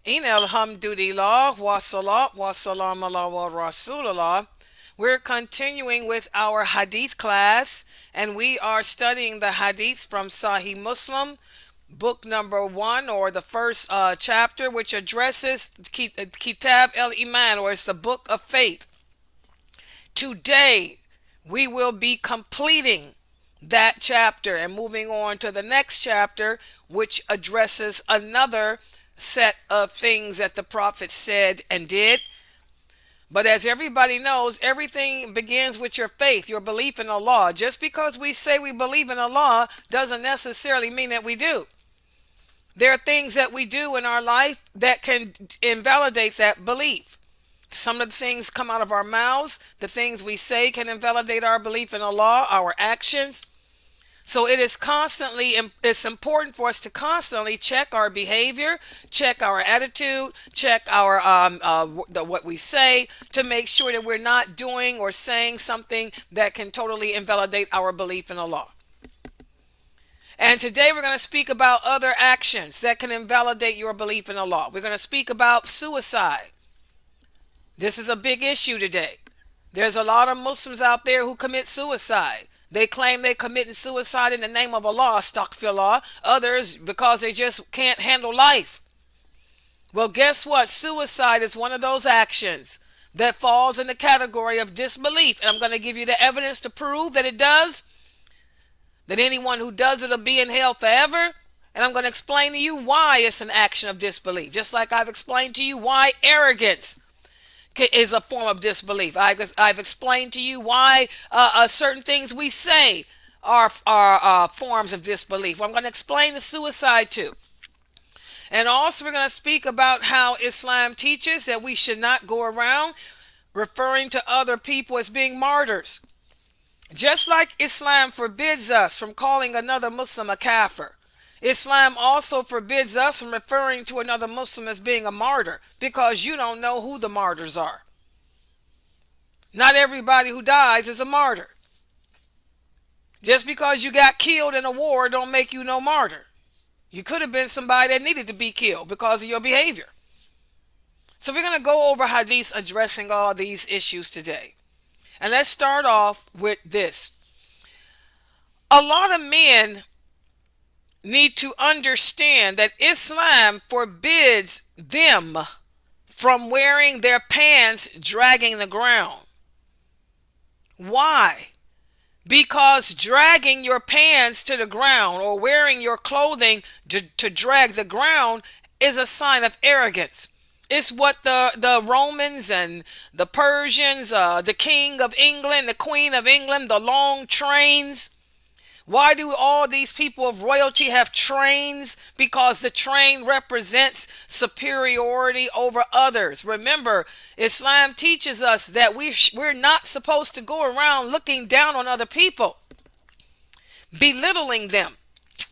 In alhamdulillah wa salat wa salam ala wa rasulullah. We're continuing with our hadith class, and we are studying the hadiths from Sahih Muslim, book number 1, or the first chapter, which addresses Kitab Iman, or it's the book of faith. Today we will be completing that chapter and moving on to the next chapter, which addresses another set of things that the prophet said and did. But as everybody knows, everything begins with your faith, your belief in Allah. Just because we say we believe in Allah doesn't necessarily mean that we do. There are things that we do in our life that can invalidate that belief. Some of the things come out of our mouths, the things we say can invalidate our belief in Allah, our actions. So it's important for us to constantly check our behavior, check our attitude, check our what we say, to make sure that we're not doing or saying something that can totally invalidate our belief in Allah. And today we're going to speak about other actions that can invalidate your belief in Allah. We're going to speak about suicide. This is a big issue today. There's a lot of Muslims out there who commit suicide. They claim they're committing suicide in the name of Allah, astaghfirullah. Others because they just can't handle life. Well, guess what? Suicide is one of those actions that falls in the category of disbelief. And I'm going to give you the evidence to prove that it does. That anyone who does it will be in hell forever. And I'm going to explain to you why it's an action of disbelief. Just like I've explained to you why arrogance is a form of disbelief. I've explained to you why certain things we say are forms of disbelief. Well, I'm going to explain the suicide too. And also we're going to speak about how Islam teaches that we should not go around referring to other people as being martyrs. Just like Islam forbids us from calling another Muslim a kafir, Islam also forbids us from referring to another Muslim as being a martyr, because you don't know who the martyrs are. Not everybody who dies is a martyr. Just because you got killed in a war don't make you no martyr. You could have been somebody that needed to be killed because of your behavior. So we're going to go over hadiths addressing all these issues today. And let's start off with this. A lot of men need to understand that Islam forbids them from wearing their pants dragging the ground. Why? Because dragging your pants to the ground or wearing your clothing to drag the ground is a sign of arrogance. It's what the Romans and the Persians, the King of England, the Queen of England, the long trains. Why do all these people of royalty have trains? Because the train represents superiority over others. Remember, Islam teaches us that we're not supposed to go around looking down on other people, belittling them,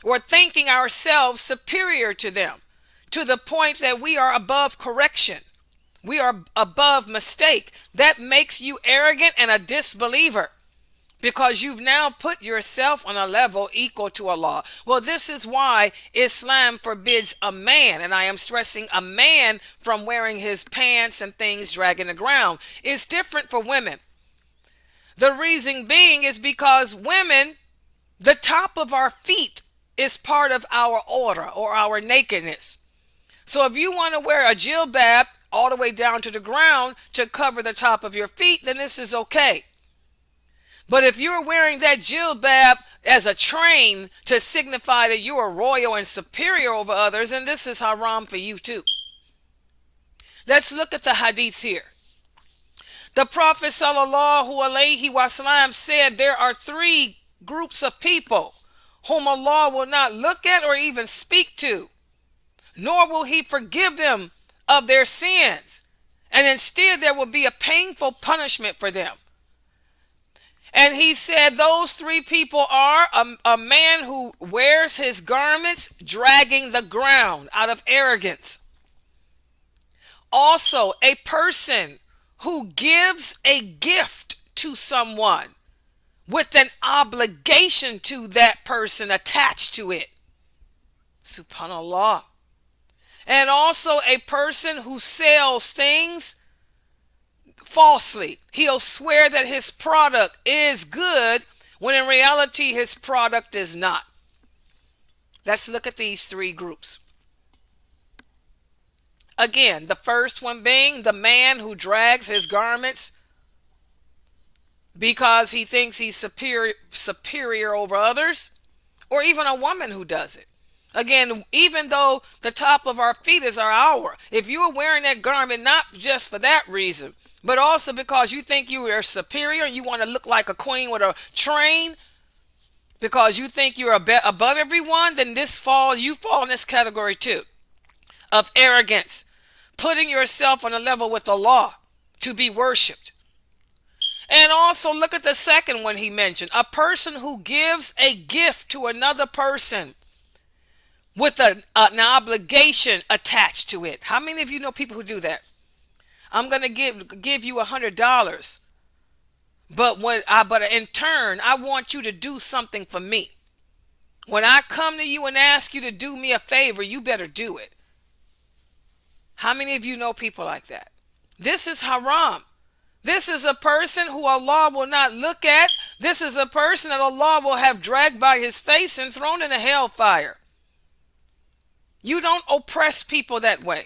or thinking ourselves superior to them, to the point that we are above correction. We are above mistake. That makes you arrogant and a disbeliever, because you've now put yourself on a level equal to Allah. Well, this is why Islam forbids a man, and I am stressing a man, from wearing his pants and things dragging the ground. It's different for women. The reason being is because women, the top of our feet is part of our aura or our nakedness. So if you want to wear a jilbab all the way down to the ground to cover the top of your feet, then this is okay. But if you're wearing that jilbab as a train to signify that you are royal and superior over others, then this is haram for you too. Let's look at the hadiths here. The Prophet sallallahu alaihi wasallam said there are 3 groups of people whom Allah will not look at or even speak to, nor will he forgive them of their sins, and instead there will be a painful punishment for them. And he said those 3 people are a man who wears his garments dragging the ground out of arrogance. Also, a person who gives a gift to someone with an obligation to that person attached to it. Subhanallah. And also a person who sells things falsely. He'll swear that his product is good when in reality his product is not. Let's look at these three groups. Again, the first one being the man who drags his garments because he thinks he's superior over others, or even a woman who does it. Again, even though the top of our feet is our hour, if you are wearing that garment not just for that reason, but also because you think you are superior and you want to look like a queen with a train, because you think you're above everyone, then you fall in this category too, of arrogance, putting yourself on a level with the law to be worshipped. And also look at the second one he mentioned, a person who gives a gift to another person with an obligation attached to it. How many of you know people who do that? I'm going to give you $100, but in turn, I want you to do something for me. When I come to you and ask you to do me a favor, you better do it. How many of you know people like that? This is haram. This is a person who Allah will not look at. This is a person that Allah will have dragged by his face and thrown in a hellfire. You don't oppress people that way.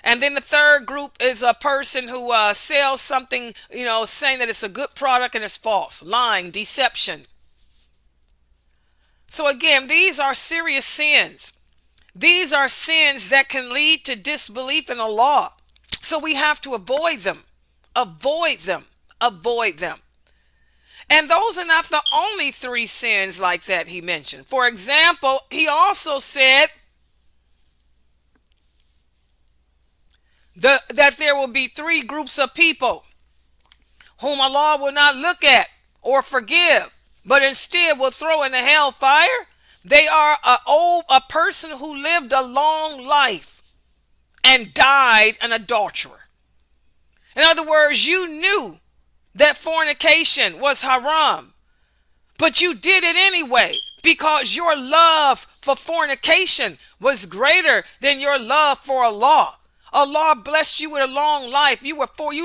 And then the third group is a person who sells something, saying that it's a good product and it's false. Lying, deception. So again, these are serious sins. These are sins that can lead to disbelief in Allah. So we have to avoid them. Avoid them. Avoid them. And those are not the only three sins like that he mentioned. For example, he also said that there will be three groups of people whom Allah will not look at or forgive, but instead will throw in the hellfire. They are a person who lived a long life and died an adulterer. In other words, you knew that fornication was haram, but you did it anyway because your love for fornication was greater than your love for Allah. Allah blessed you with a long life. You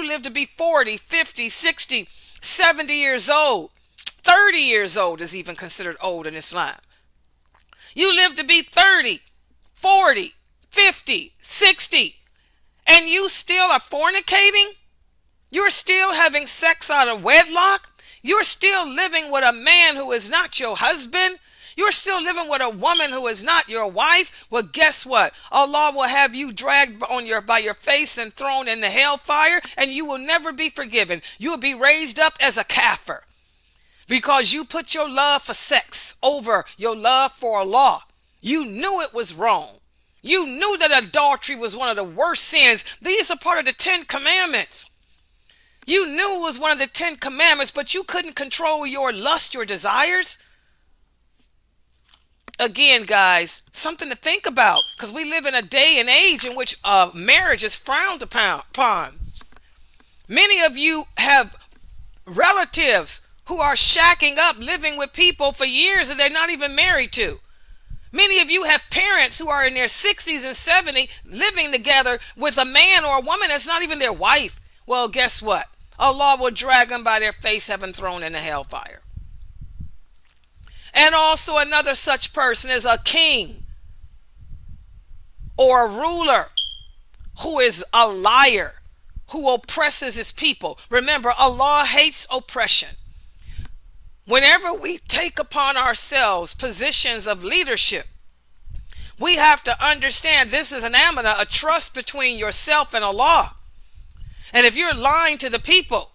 lived to be 40, 50, 60, 70 years old. 30 years old is even considered old in Islam. You lived to be 30, 40, 50, 60, and you still are fornicating? You're still having sex out of wedlock? You're still living with a man who is not your husband? You're still living with a woman who is not your wife? Well, guess what? Allah will have you dragged by your face and thrown in the hellfire, and you will never be forgiven. You will be raised up as a kafir because you put your love for sex over your love for Allah. You knew it was wrong. You knew that adultery was one of the worst sins. These are part of the 10 Commandments. You knew it was one of the 10 Commandments, but you couldn't control your lust, your desires. Again, guys, something to think about, because we live in a day and age in which marriage is frowned upon. Many of you have relatives who are shacking up, living with people for years that they're not even married to. Many of you have parents who are in their 60s and 70s living together with a man or a woman that's not even their wife. Well, guess what? Allah will drag them by their face, having thrown in the hellfire. And also another such person is a king or a ruler who is a liar, who oppresses his people. Remember, Allah hates oppression. Whenever we take upon ourselves positions of leadership, we have to understand this is an amanah, a trust between yourself and Allah. And if you're lying to the people,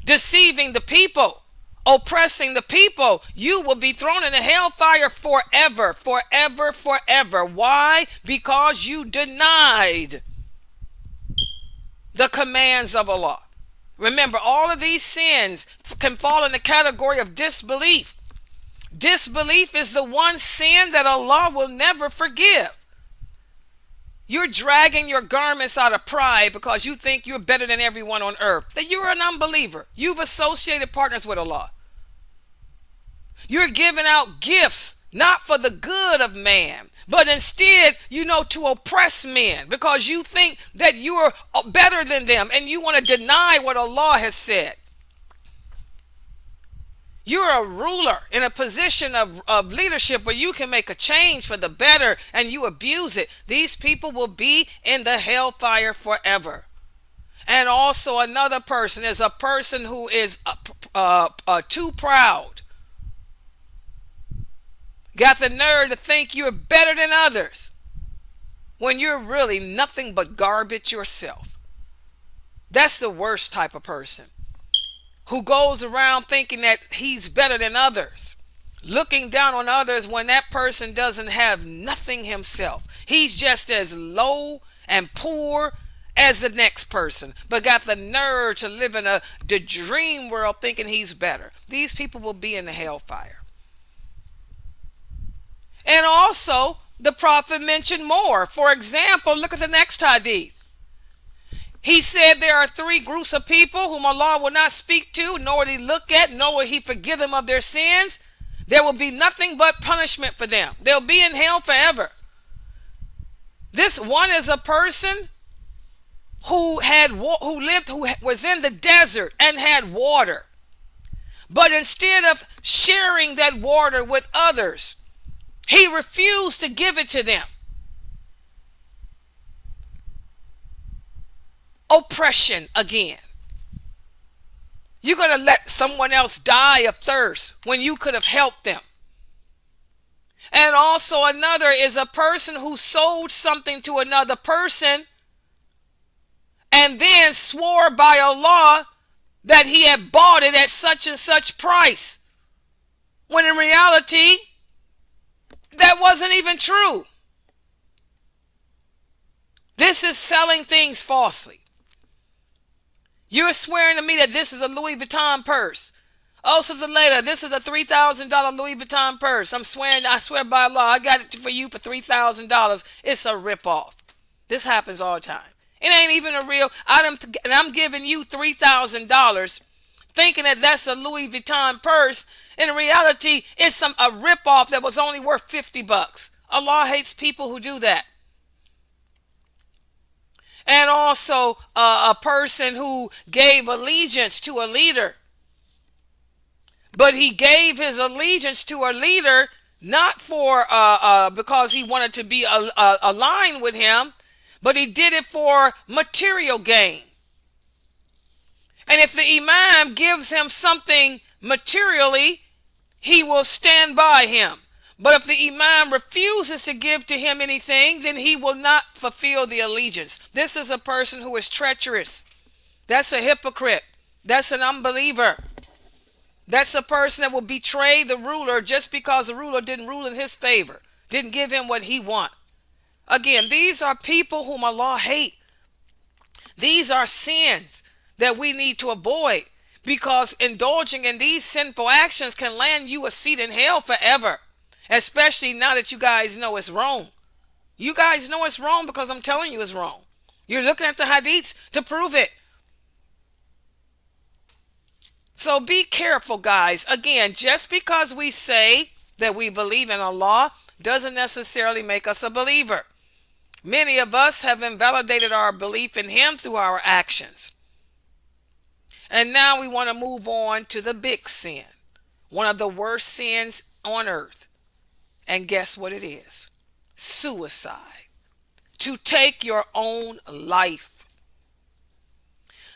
deceiving the people, oppressing the people, you will be thrown in the hellfire forever, forever, forever. Why? Because you denied the commands of Allah. Remember, all of these sins can fall in the category of disbelief. Disbelief is the one sin that Allah will never forgive. You're dragging your garments out of pride because you think you're better than everyone on earth. That you're an unbeliever. You've associated partners with Allah. You're giving out gifts not for the good of man, but instead, to oppress men because you think that you're better than them and you want to deny what Allah has said. You're a ruler in a position of leadership where you can make a change for the better and you abuse it. These people will be in the hellfire forever. And also another person is a person who is too proud. Got the nerve to think you're better than others when you're really nothing but garbage yourself. That's the worst type of person, who goes around thinking that he's better than others, looking down on others when that person doesn't have nothing himself. He's just as low and poor as the next person, but got the nerve to live in the dream world thinking he's better. These people will be in the hellfire. And also, the Prophet mentioned more. For example, look at the next hadith. He said there are three groups of people whom Allah will not speak to, nor will he look at, nor will he forgive them of their sins. There will be nothing but punishment for them. They'll be in hell forever. This one is a person who was in the desert and had water. But instead of sharing that water with others, he refused to give it to them. Oppression again. You're going to let someone else die of thirst when you could have helped them. And also another is a person who sold something to another person and then swore by Allah that he had bought it at such and such price, when in reality that wasn't even true. This is selling things falsely. You're swearing to me that this is a Louis Vuitton purse. Oh, Sister Leda, this is a $3,000 Louis Vuitton purse. I swear by Allah, I got it for you for $3,000. It's a ripoff. This happens all the time. It ain't even a real, and I'm giving you $3,000 thinking that that's a Louis Vuitton purse. In reality, it's a ripoff that was only worth $50. Allah hates people who do that. And also a person who gave allegiance to a leader. But he gave his allegiance to a leader not for because he wanted to be aligned with him, but he did it for material gain. And if the imam gives him something materially, he will stand by him. But if the imam refuses to give to him anything, then he will not fulfill the allegiance. This is a person who is treacherous. That's a hypocrite. That's an unbeliever. That's a person that will betray the ruler just because the ruler didn't rule in his favor, didn't give him what he wants. Again, these are people whom Allah hates. These are sins that we need to avoid, because indulging in these sinful actions can land you a seat in hell forever, especially now that you guys know it's wrong. You guys know it's wrong because I'm telling you it's wrong. You're looking at the hadiths to prove it. So be careful, guys. Again, just because we say that we believe in Allah doesn't necessarily make us a believer. Many of us have invalidated our belief in him through our actions. And now we want to move on to the big sin, one of the worst sins on earth. And guess what it is? Suicide. To take your own life.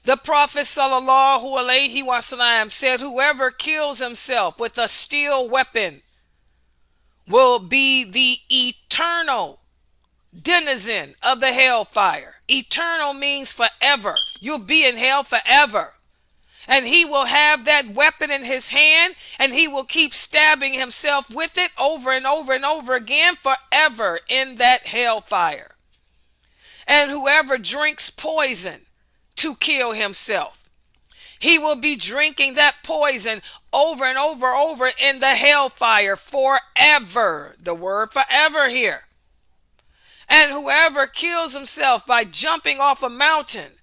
The Prophet sallallahu alaihi wasallam said, whoever kills himself with a steel weapon will be the eternal denizen of the hellfire. Eternal means forever. You'll be in hell forever. And he will have that weapon in his hand, and he will keep stabbing himself with it over and over and over again forever in that hellfire. And whoever drinks poison to kill himself, he will be drinking that poison over and over in the hellfire forever. The word forever here. And whoever kills himself by jumping off a mountain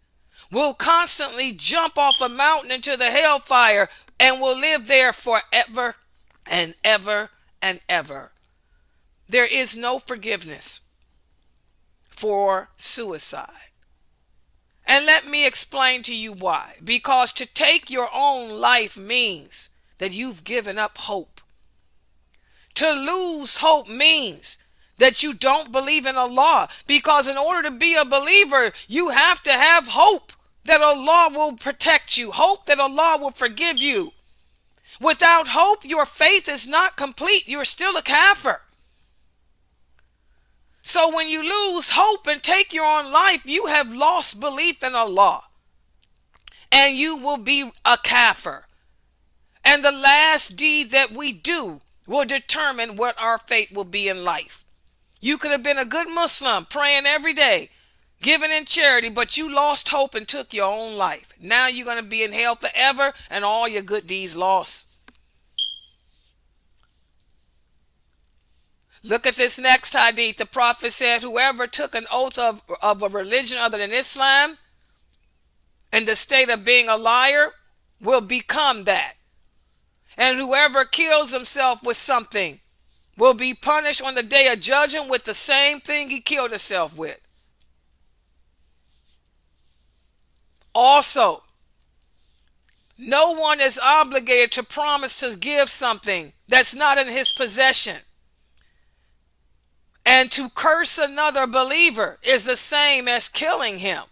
will constantly jump off a mountain into the hellfire and will live there forever and ever and ever. there is no forgiveness for suicide. And let me explain to you why. Because to take your own life means that you've given up hope. To lose hope means that you don't believe in Allah. Because in order to be a believer, you have to have hope that Allah will protect you, hope that Allah will forgive you. Without hope, your faith is not complete. You're still a kafir. So when you lose hope and take your own life, you have lost belief in Allah. And you will be a kafir. And the last deed that we do will determine what our fate will be in life. You could have been a good Muslim, praying every day, giving in charity, but you lost hope and took your own life. Now you're going to be in hell forever and all your good deeds lost. Look at this next hadith. The Prophet said, whoever took an oath of a religion other than Islam in the state of being a liar will become that. And whoever kills himself with something will be punished on the day of judgment with the same thing he killed himself with. Also, no one is obligated to promise to give something that's not in his possession. And to curse another believer is the same as killing him.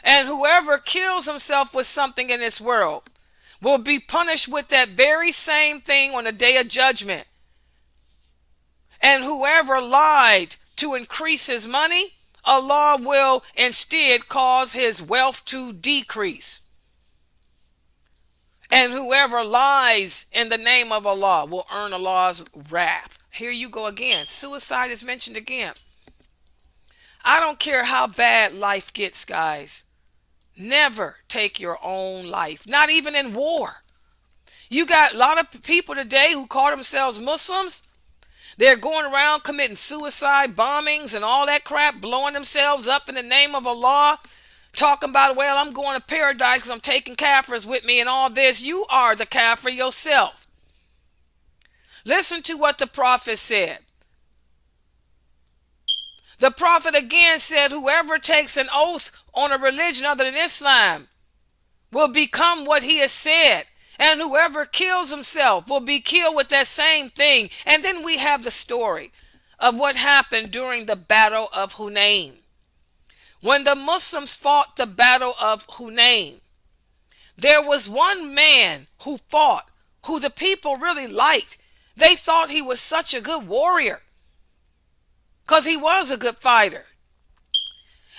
And whoever kills himself with something in this world will be punished with that very same thing on the day of judgment. And whoever lied to increase his money, Allah will instead cause his wealth to decrease. And whoever lies in the name of Allah will earn Allah's wrath. Here you go again. Suicide is mentioned again. I don't care how bad life gets, guys. Never take your own life. Not even in war. You got a lot of people today who call themselves Muslims. They're going around committing suicide bombings and all that crap, blowing themselves up in the name of Allah, talking about, well, I'm going to paradise because I'm taking kafirs with me and all this. You are the kafir yourself. Listen to what the Prophet said. The Prophet again said, whoever takes an oath on a religion other than Islam will become what he has said. And whoever kills himself will be killed with that same thing. And then we have the story of what happened during the Battle of Hunain. When the Muslims fought the Battle of Hunain, there was one man who fought, who the people really liked. They thought he was such a good warrior because he was a good fighter.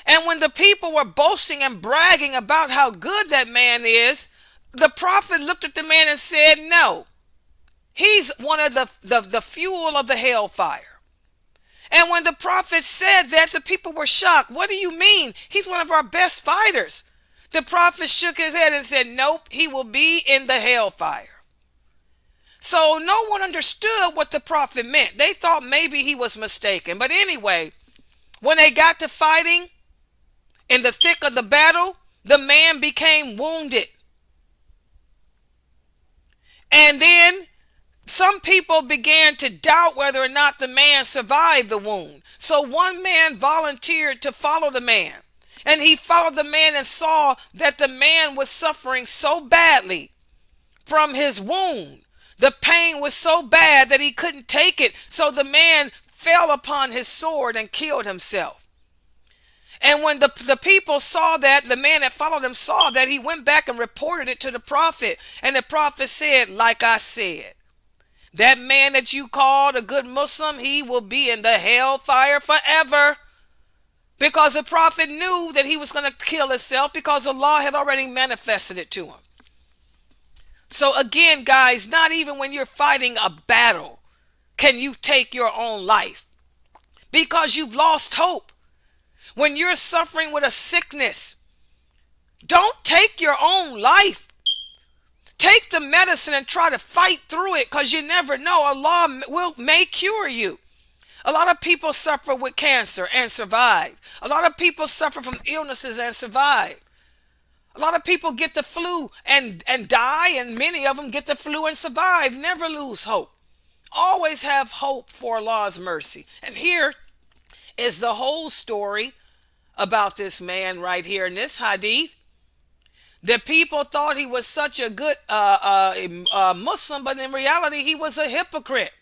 And when the people were boasting and bragging about how good that man is, the Prophet looked at the man and said, no, he's one of the fuel of the hellfire. And when the Prophet said that, the people were shocked. What do you mean? He's one of our best fighters. The Prophet shook his head and said, nope, he will be in the hellfire. So no one understood what the Prophet meant. They thought maybe he was mistaken. But anyway, when they got to fighting in the thick of the battle, the man became wounded. And then some people began to doubt whether or not the man survived the wound. So one man volunteered to follow the man. And he followed the man and saw that the man was suffering so badly from his wound. The pain was so bad that he couldn't take it. So the man fell upon his sword and killed himself. And when the people saw that, the man that followed him saw that, he went back and reported it to the Prophet. And the Prophet said, like I said, that man that you called a good Muslim, he will be in the hellfire forever. Because the Prophet knew that he was going to kill himself because Allah had already manifested it to him. So again, guys, not even when you're fighting a battle can you take your own life because you've lost hope. When you're suffering with a sickness, don't take your own life. Take the medicine and try to fight through it because you never know. Allah may cure you. A lot of people suffer with cancer and survive. A lot of people suffer from illnesses and survive. A lot of people get the flu and die, and many of them get the flu and survive. Never lose hope. Always have hope for Allah's mercy. And here is the whole story about this man right here in this hadith. The people thought he was such a good Muslim, but in reality, he was a hypocrite.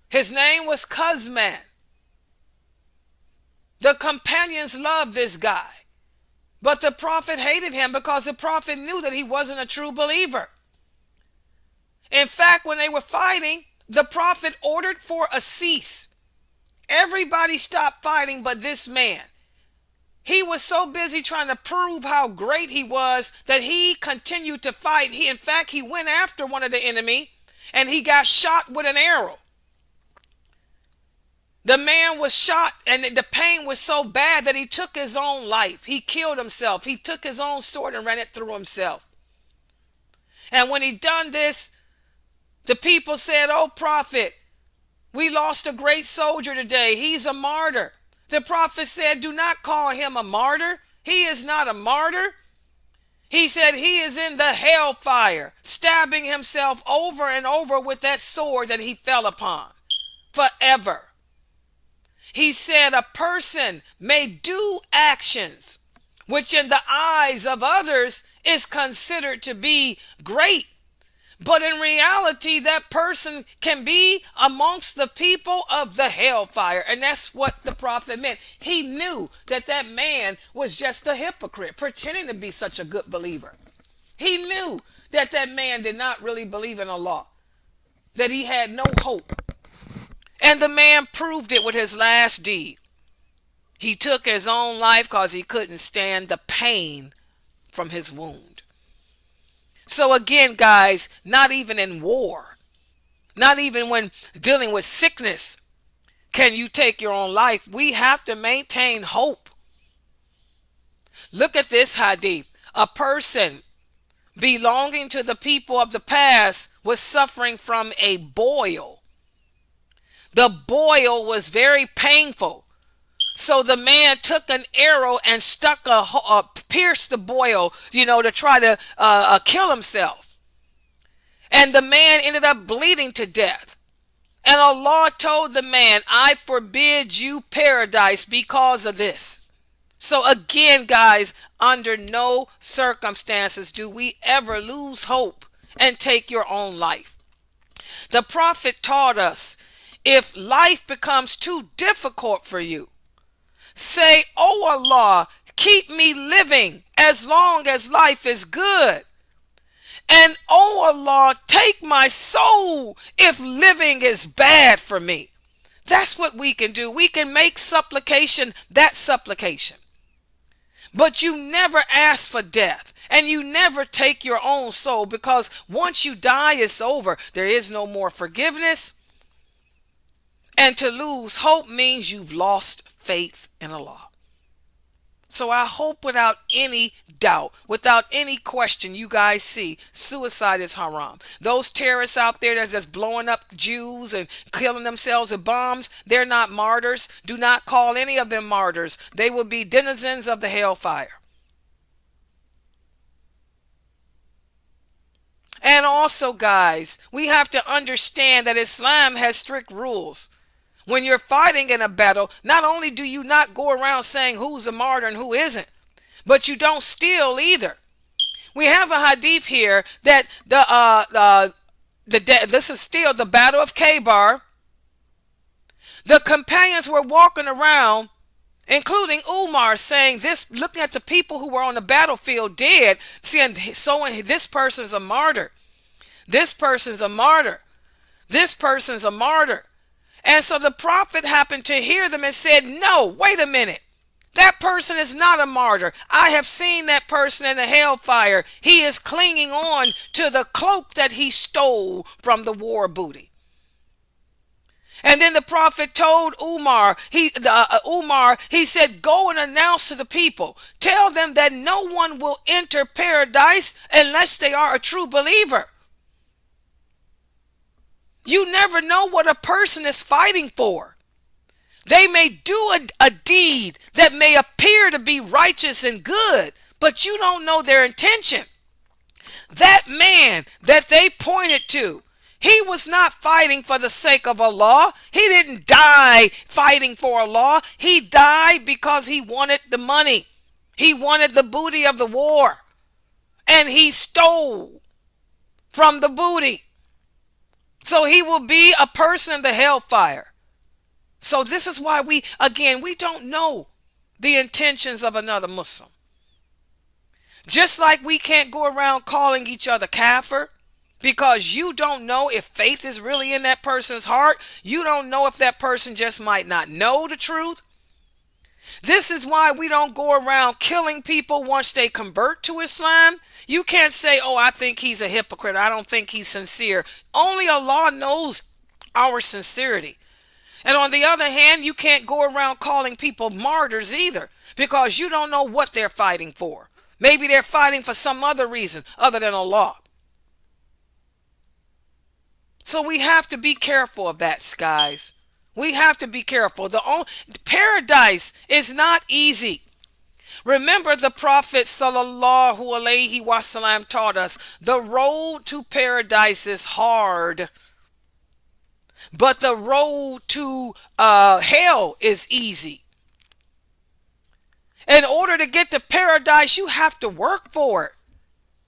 His name was Kuzman. The companions loved this guy, but the Prophet hated him because the Prophet knew that he wasn't a true believer. In fact, when they were fighting, the Prophet ordered for a cease. Everybody stopped fighting but this man. He was so busy trying to prove how great he was that he continued to fight. In fact, he went after one of the enemy and he got shot with an arrow. The man was shot and the pain was so bad that he took his own life. He killed himself. He took his own sword and ran it through himself. And when he done this, the people said, "Oh, Prophet, we lost a great soldier today. He's a martyr." The Prophet said, "Do not call him a martyr. He is not a martyr." He said he is in the hellfire, stabbing himself over and over with that sword that he fell upon forever. He said a person may do actions which in the eyes of others is considered to be great, but in reality, that person can be amongst the people of the hellfire. And that's what the Prophet meant. He knew that that man was just a hypocrite, pretending to be such a good believer. He knew that that man did not really believe in Allah, that he had no hope. And the man proved it with his last deed. He took his own life because he couldn't stand the pain from his wound. So again, guys, not even in war, not even when dealing with sickness, can you take your own life. We have to maintain hope. Look at this hadith. A person belonging to the people of the past was suffering from a boil. The boil was very painful. So the man took an arrow and pierced the boil, to try to kill himself. And the man ended up bleeding to death. And Allah told the man, "I forbid you paradise because of this." So again, guys, under no circumstances do we ever lose hope and take your own life. The Prophet taught us, if life becomes too difficult for you, say, "Oh Allah, keep me living as long as life is good. And oh Allah, take my soul if living is bad for me." That's what we can do. We can make supplication that supplication. But you never ask for death. And you never take your own soul, because once you die, it's over. There is no more forgiveness. And to lose hope means you've lost faith in Allah. So I hope without any doubt, without any question, you guys see suicide is haram. Those terrorists out there that's just blowing up Jews and killing themselves with bombs, they're not martyrs. Do not call any of them martyrs. They will be denizens of the hellfire. And also, guys, we have to understand that Islam has strict rules. When you're fighting in a battle, not only do you not go around saying who's a martyr and who isn't, but you don't steal either. We have a hadith here that this is still the battle of Quiver. The companions were walking around, including Umar, saying this, looking at the people who were on the battlefield dead, saying, this person's a martyr. This person's a martyr. This person's a martyr. And so the Prophet happened to hear them and said, "No, wait a minute. That person is not a martyr. I have seen that person in the hellfire. He is clinging on to the cloak that he stole from the war booty." And then the Prophet told Umar, he said, "Go and announce to the people. Tell them that no one will enter paradise unless they are a true believer." You never know what a person is fighting for. They may do a deed that may appear to be righteous and good, but you don't know their intention. That man that they pointed to, He was not fighting for the sake of Allah. He didn't die fighting for Allah. He died because he wanted the money. He wanted the booty of the war. And he stole from the booty. So he will be a person in the hellfire. So this is why we don't know the intentions of another Muslim. Just like we can't go around calling each other kafir, because you don't know if faith is really in that person's heart. You don't know if that person just might not know the truth. This is why we don't go around killing people once they convert to Islam. You can't say, oh, I think he's a hypocrite. I don't think he's sincere. Only Allah knows our sincerity. And on the other hand, you can't go around calling people martyrs either, because you don't know what they're fighting for. Maybe they're fighting for some other reason other than Allah. So we have to be careful of that, guys. We have to be careful. Paradise is not easy. Remember, the Prophet sallallahu alaihi wasallam taught us the road to paradise is hard, but the road to hell is easy. In order to get to paradise, you have to work for it.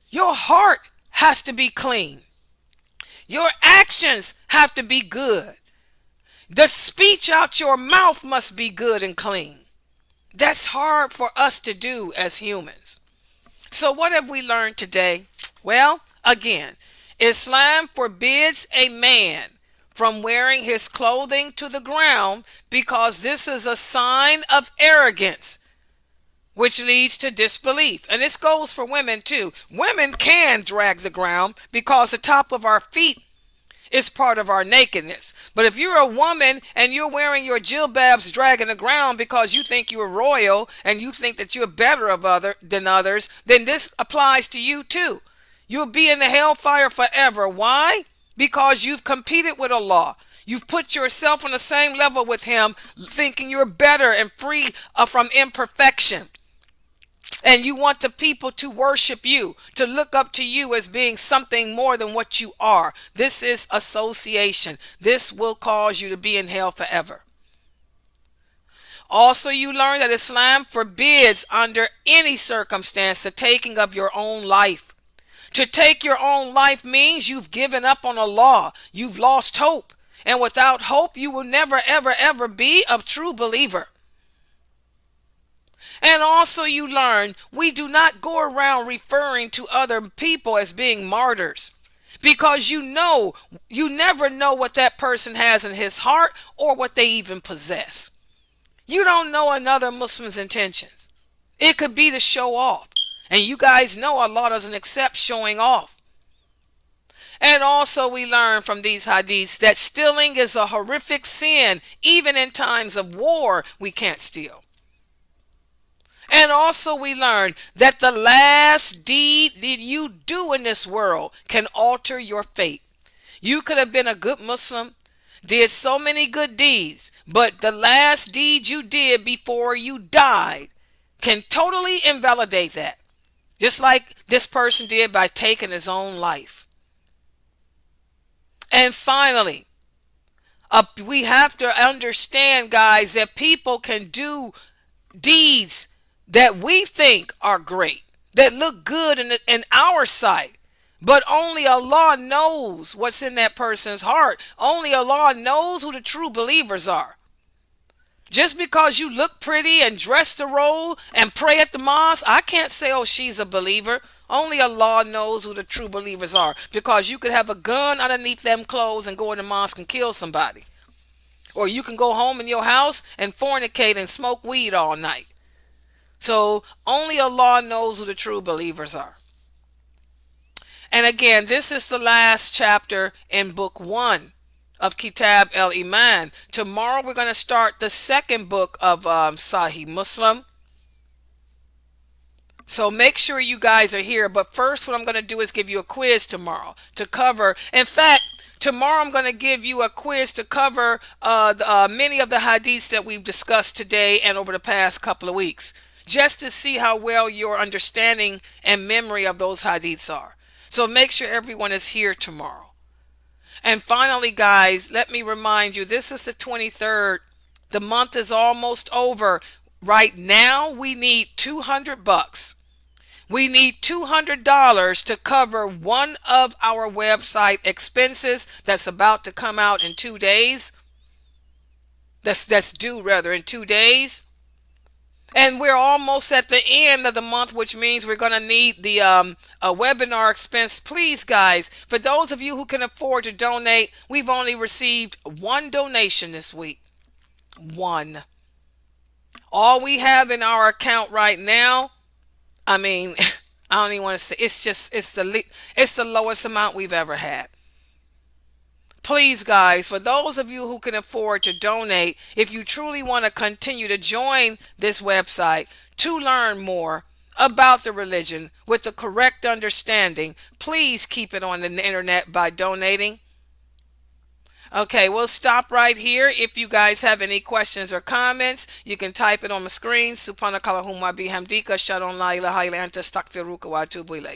Your heart has to be clean. Your actions have to be good. The speech out your mouth must be good and clean. That's hard for us to do as humans. So what have we learned today? Well, again, Islam forbids a man from wearing his clothing to the ground because this is a sign of arrogance, which leads to disbelief. And this goes for women too. Women can drag the ground because the top of our feet is part of our nakedness. But if you're a woman and you're wearing your jilbabs dragging the ground because you think you're royal and you think that you're better than others, then this applies to you too. You'll be in the hellfire forever. Why? Because you've competed with Allah. You've put yourself on the same level with him, thinking you're better and free from imperfection. And you want the people to worship you, to look up to you as being something more than what you are. This is association. This will cause you to be in hell forever. Also, you learn that Islam forbids under any circumstance the taking of your own life. To take your own life means you've given up on Allah. You've lost hope. And without hope, you will never, ever, ever be a true believer. And also you learn we do not go around referring to other people as being martyrs, because you never know what that person has in his heart or what they even possess. You don't know another Muslim's intentions. It could be to show off. And you guys know Allah doesn't accept showing off. And also we learn from these hadiths that stealing is a horrific sin. Even in times of war, we can't steal. And also we learn that the last deed that you do in this world can alter your fate. You could have been a good Muslim, did so many good deeds, but the last deed you did before you died can totally invalidate that. Just like this person did by taking his own life. And finally, we have to understand, guys, that people can do deeds that we think are great, that look good in our sight. But only Allah knows what's in that person's heart. Only Allah knows who the true believers are. Just because you look pretty and dress the role and pray at the mosque, I can't say, oh, she's a believer. Only Allah knows who the true believers are. Because you could have a gun underneath them clothes and go in the mosque and kill somebody. Or you can go home in your house and fornicate and smoke weed all night. So only Allah knows who the true believers are. And again, this is the last chapter in book 1 of Kitab Iman. Tomorrow we're going to start the second book of Sahih Muslim. So make sure you guys are here. But first, what I'm going to do is give you a quiz tomorrow to cover. In fact, tomorrow I'm going to give you a quiz to cover many of the hadiths that we've discussed today and over the past couple of weeks, just to see how well your understanding and memory of those hadiths are. So make sure everyone is here tomorrow. And finally, guys, let me remind you, this is the 23rd. The month is almost over. Right now, we need 200 bucks. We need $200 to cover one of our website expenses that's about to come out in 2 days. That's due rather in 2 days. And we're almost at the end of the month, which means we're going to need the a webinar expense. Please, guys, for those of you who can afford to donate, we've only received one donation this week. One. All we have in our account right now, I mean, I don't even want to say, it's the lowest amount we've ever had. Please, guys, for those of you who can afford to donate, if you truly want to continue to join this website to learn more about the religion with the correct understanding, please keep it on the internet by donating. Okay, we'll stop right here. If you guys have any questions or comments, you can type it on the screen. Subhanakallahumma bihamdika, shadon la ilaha illa anta, astaghfiruka wa atubu ilayk.